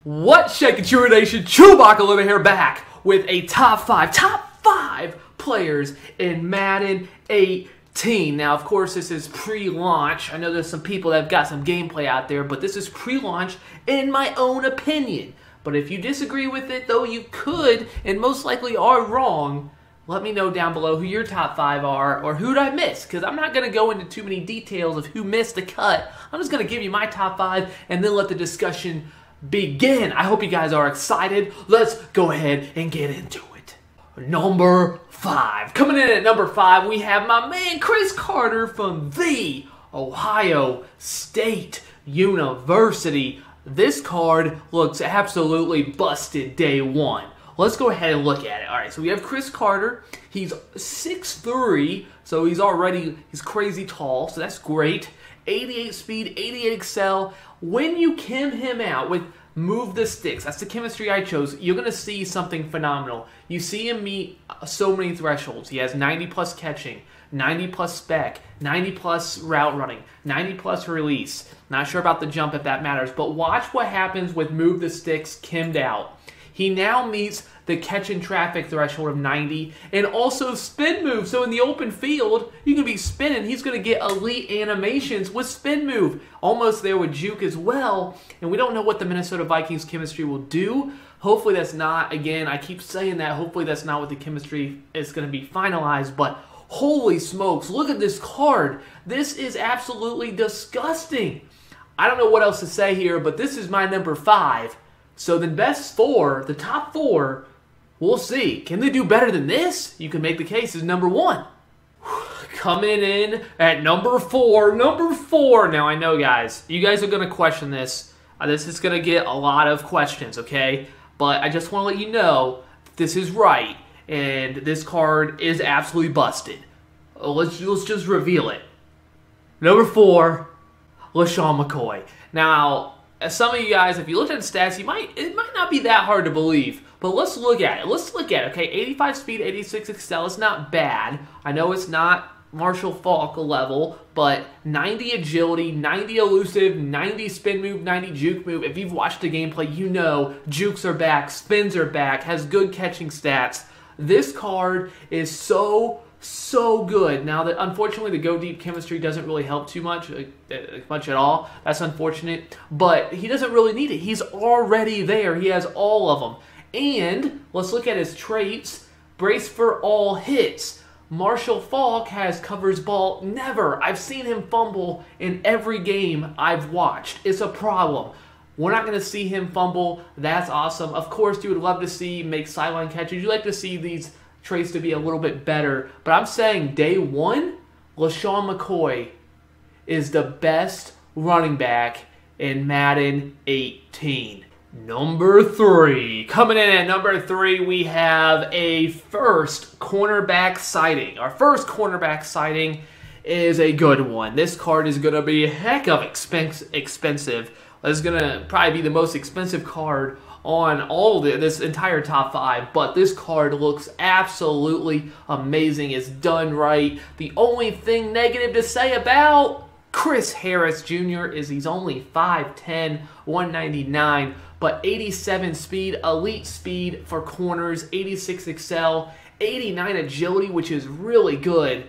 What's shaking, Chewer Nation? ChewbaccaLemma here, back with a top five players in Madden 18. Now, of course, this is pre-launch. I know there's some people that have got some gameplay out there, but this is pre-launch in my own opinion. But if you disagree with it, though you could, and most likely are wrong, let me know down below who your top 5 are, or who'd I miss, because I'm not going to go into too many details of who missed the cut. I'm just going to give you my top 5, and then let the discussion begin. I hope you guys are excited. Let's go ahead and get into it. Number 5. Coming in at number 5, we have my man Chris Carter from the Ohio State University. This card looks absolutely busted day one. Let's go ahead and look at it. All right, so we have Chris Carter. He's 6'3", so he's crazy tall, so that's great. 88 speed, 88 excel. When you chem him out with move the sticks, that's the chemistry I chose, you're going to see something phenomenal. You see him meet so many thresholds. He has 90 plus catching, 90 plus spec, 90 plus route running, 90 plus release. Not sure about the jump if that matters, but watch what happens with move the sticks chemmed out. He now meets the catch and traffic threshold of 90 and also spin move. So in the open field, you can be spinning. He's going to get elite animations with spin move. Almost there with juke as well. And we don't know what the Minnesota Vikings chemistry will do. Hopefully that's not, again, I keep saying that, hopefully that's not what the chemistry is going to be finalized. But holy smokes, look at this card. This is absolutely disgusting. I don't know what else to say here, but this is my number 5. So the best 4, the top 4, we'll see. Can they do better than this? You can make the case as number 1. Coming in at number 4. Number 4. Now, I know, guys, you guys are going to question this. This is going to get a lot of questions, okay? But I just want to let you know this is right. And this card is absolutely busted. Let's just reveal it. Number 4, LeSean McCoy. Now, some of you guys, if you look at the stats, it might not be that hard to believe. But let's look at it. Okay, 85 speed, 86 excel. It's not bad. I know it's not Marshall Faulk level, but 90 agility, 90 elusive, 90 spin move, 90 juke move. If you've watched the gameplay, you know jukes are back, spins are back, has good catching stats. This card is so good. Now, that unfortunately the go deep chemistry doesn't really help too much at all. That's unfortunate, but he doesn't really need it. He's already there. He has all of them. And let's look at his traits. Brace for all hits. Marshall Faulk has covers ball never. I've seen him fumble in every game I've watched. It's a problem. We're not going to see him fumble. That's awesome. Of course, you would love to see make sideline catches. You like to see these traits to be a little bit better. But I'm saying day 1, LeSean McCoy is the best running back in Madden 18. Number 3. Coming in at number 3, we have a first cornerback sighting. Our first cornerback sighting is a good one. This card is going to be a heck of expensive. It's going to probably be the most expensive card on all this entire top 5, but this card looks absolutely amazing. It's done right. The only thing negative to say about Chris Harris Jr. is he's only 5'10", 199, but 87 speed, elite speed for corners, 86 excel, 89 agility, which is really good.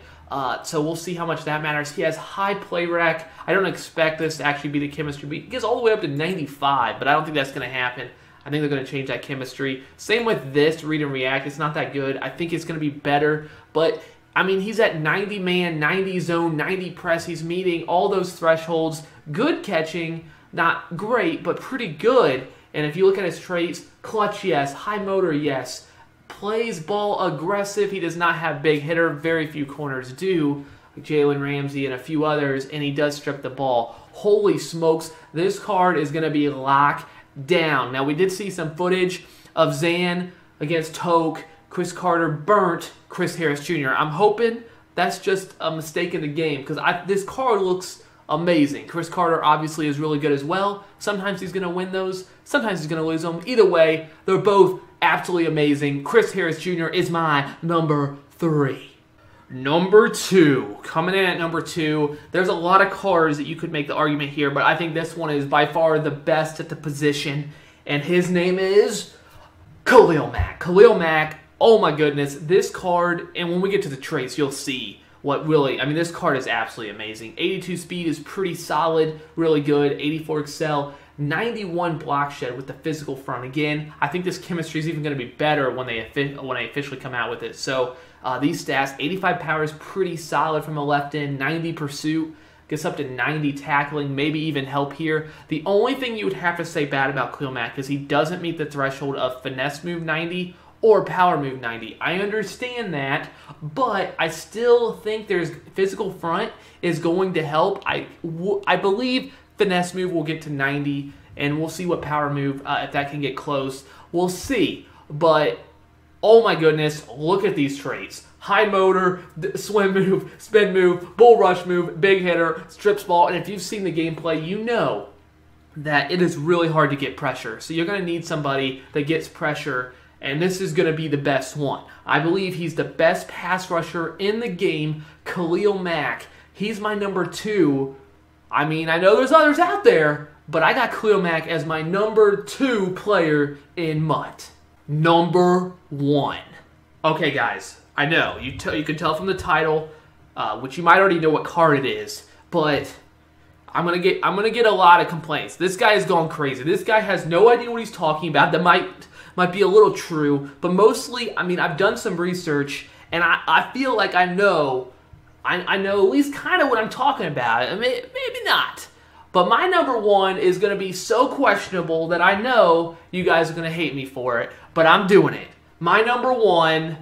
So we'll see how much that matters. He has high play rec. I don't expect this to actually be the chemistry, but he gets all the way up to 95, but I don't think that's going to happen. I think they're going to change that chemistry. Same with this, read and react. It's not that good. I think it's going to be better. But, I mean, he's at 90 man, 90 zone, 90 press. He's meeting all those thresholds. Good catching. Not great, but pretty good. And if you look at his traits, clutch, yes. High motor, yes. Plays ball aggressive. He does not have big hitter. Very few corners do. Like Jalen Ramsey and a few others. And he does strip the ball. Holy smokes. This card is going to be locked down. Now, we did see some footage of Zan against Toke. Chris Carter burnt Chris Harris Jr. I'm hoping that's just a mistake in the game because this card looks amazing. Chris Carter obviously is really good as well. Sometimes he's going to win those. Sometimes he's going to lose them. Either way, they're both absolutely amazing. Chris Harris Jr. is my number 3. Number 2. Coming in at number 2, there's a lot of cards that you could make the argument here, but I think this one is by far the best at the position. and his name is Khalil Mack. Khalil Mack, oh my goodness, this card, and when we get to the traits, you'll see what really, I mean, this card is absolutely amazing. 82 speed is pretty solid, really good. 84 excel, 91 block shed with the physical front. Again, I think this chemistry is even going to be better when they officially come out with it. So these stats, 85 power is pretty solid from the left end, 90 pursuit, gets up to 90 tackling, maybe even help here. The only thing you would have to say bad about Khalil Mack is he doesn't meet the threshold of finesse move 90 or power move 90. I understand that, but I still think there's physical front is going to help. I believe finesse move will get to 90, and we'll see what power move, if that can get close. We'll see, but oh my goodness, look at these traits. High motor, swim move, spin move, bull rush move, big hitter, strips ball, and if you've seen the gameplay, you know that it is really hard to get pressure. So you're going to need somebody that gets pressure, and this is going to be the best one. I believe he's the best pass rusher in the game, Khalil Mack. He's my number 2. I mean, I know there's others out there, but I got Khalil Mack as my number 2 player in MUT. Number 1. Okay, guys, I know you can tell from the title, which you might already know what card it is, but I'm gonna get a lot of complaints. This guy is going crazy. This guy has no idea what he's talking about. That might be a little true, but mostly, I mean, I've done some research, and I feel like I know at least kind of what I'm talking about. I mean, maybe not. But my number 1 is going to be so questionable that I know you guys are going to hate me for it, but I'm doing it. My number 1,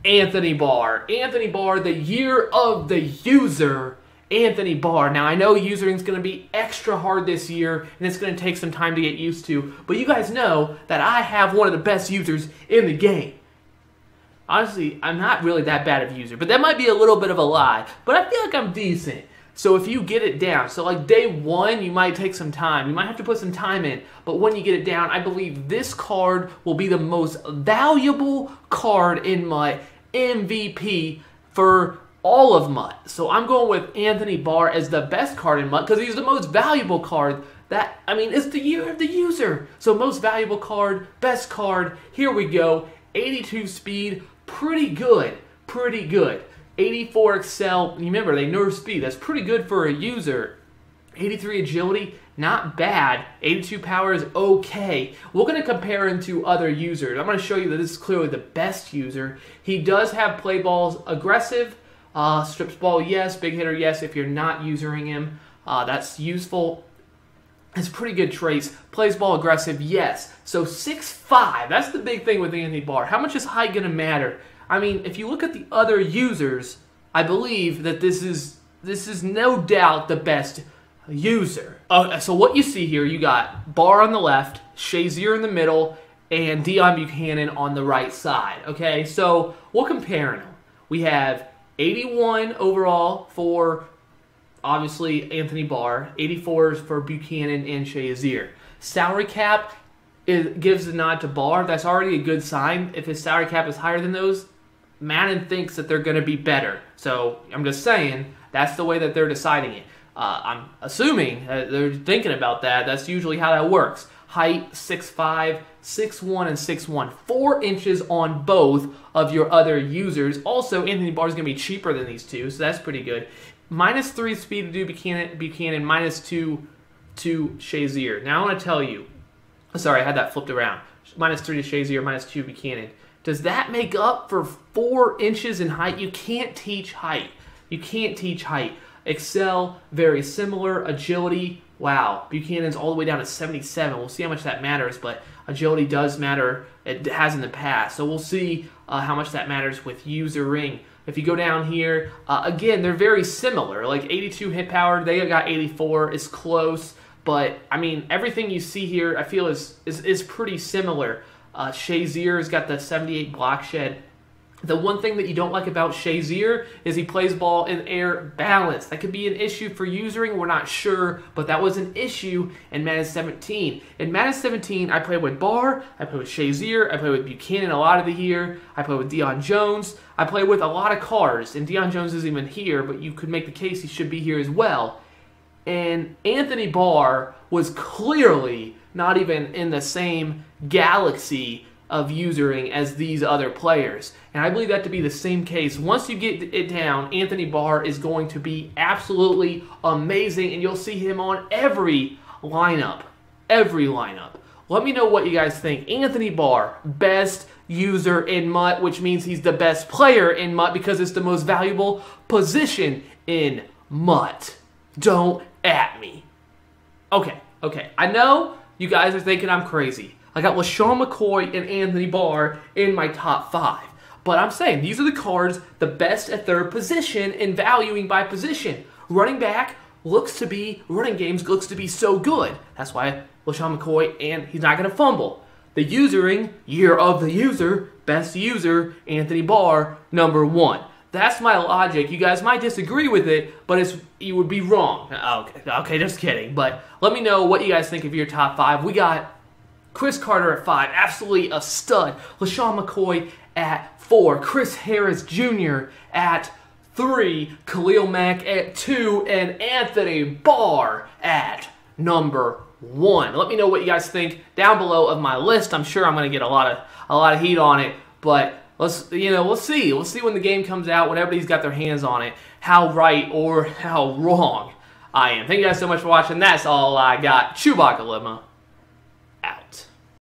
Anthony Barr. Anthony Barr, the year of the user, Anthony Barr. Now, I know usering is going to be extra hard this year, and it's going to take some time to get used to, but you guys know that I have one of the best users in the game. Honestly, I'm not really that bad of a user, but that might be a little bit of a lie, but I feel like I'm decent. So if you get it down, so like day 1, you might take some time. You might have to put some time in, but when you get it down, I believe this card will be the most valuable card in my MVP for all of MUT. So I'm going with Anthony Barr as the best card in MUT because he's the most valuable card. It's the year of the user. So most valuable card, best card. Here we go. 82 speed, pretty good. 84 excel, remember they nerf speed, that's pretty good for a user. 83 agility, not bad. 82 power is okay. We're going to compare him to other users. I'm going to show you that this is clearly the best user. He does have play balls aggressive, strips ball yes, big hitter yes if you're not using him. That's useful. It's pretty good traits. Plays ball aggressive, yes. So 6'5", that's the big thing with Anthony Barr. How much is height going to matter? I mean, if you look at the other users, I believe that this is no doubt the best user. So what you see here, you got Barr on the left, Shazier in the middle, and Deion Buchanan on the right side. Okay, so we'll compare them. We have 81 overall for, obviously, Anthony Barr, 84 for Buchanan and Shazier. Salary cap gives the nod to Barr. That's already a good sign. If his salary cap is higher than those, Madden thinks that they're going to be better. So I'm just saying that's the way that they're deciding it. I'm assuming they're thinking about that. That's usually how that works. Height 6'5", 6'1", and 6'1". 4 inches on both of your other users. Also, Anthony Barr is going to be cheaper than these two, so that's pretty good. -3 speed to do Buchanan, -2 to Shazier. Now I want to tell you, sorry, I had that flipped around. -3 to Shazier, -2 Buchanan. Does that make up for 4 inches in height? You can't teach height. Excel, very similar. Agility, wow. Buchanan's all the way down to 77. We'll see how much that matters, but agility does matter. It has in the past. So we'll see how much that matters with usering. If you go down here, again, they're very similar. Like 82 hit power, they got 84. It's close, but I mean, everything you see here, I feel is pretty similar. Shazier's got the 78 block shed. The one thing that you don't like about Shazier is he plays ball in air balance. That could be an issue for usering, we're not sure, but that was an issue in Madden 17. In Madden 17, I played with Barr, I played with Shazier, I played with Buchanan a lot of the year, I played with Deion Jones, I played with a lot of cars, and Deion Jones isn't even here, but you could make the case he should be here as well. And Anthony Barr was clearly not even in the same galaxy of usering as these other players. And I believe that to be the same case. Once you get it down, Anthony Barr is going to be absolutely amazing, and you'll see him on every lineup. Every lineup. Let me know what you guys think. Anthony Barr, best user in MUT, which means he's the best player in MUT because it's the most valuable position in MUT. Don't at me. Okay. I know you guys are thinking I'm crazy. I got LaShawn McCoy and Anthony Barr in my top 5. But I'm saying these are the cards, the best at their position in valuing by position. Running back running games looks to be so good. That's why LaShawn McCoy, and he's not going to fumble. The usering, year of the user, best user, Anthony Barr, number 1. That's my logic. You guys might disagree with it, but you would be wrong. Okay, just kidding. But let me know what you guys think of your top 5. We got Chris Carter at 5, absolutely a stud. LaShawn McCoy at 4. Chris Harris Jr. at 3. Khalil Mack at 2. And Anthony Barr at number 1. Let me know what you guys think down below of my list. I'm sure I'm going to get a lot of heat on it, but we'll see. We'll see when the game comes out, when everybody's got their hands on it, how right or how wrong I am. Thank you guys so much for watching. That's all I got. ChewbaccaLemma.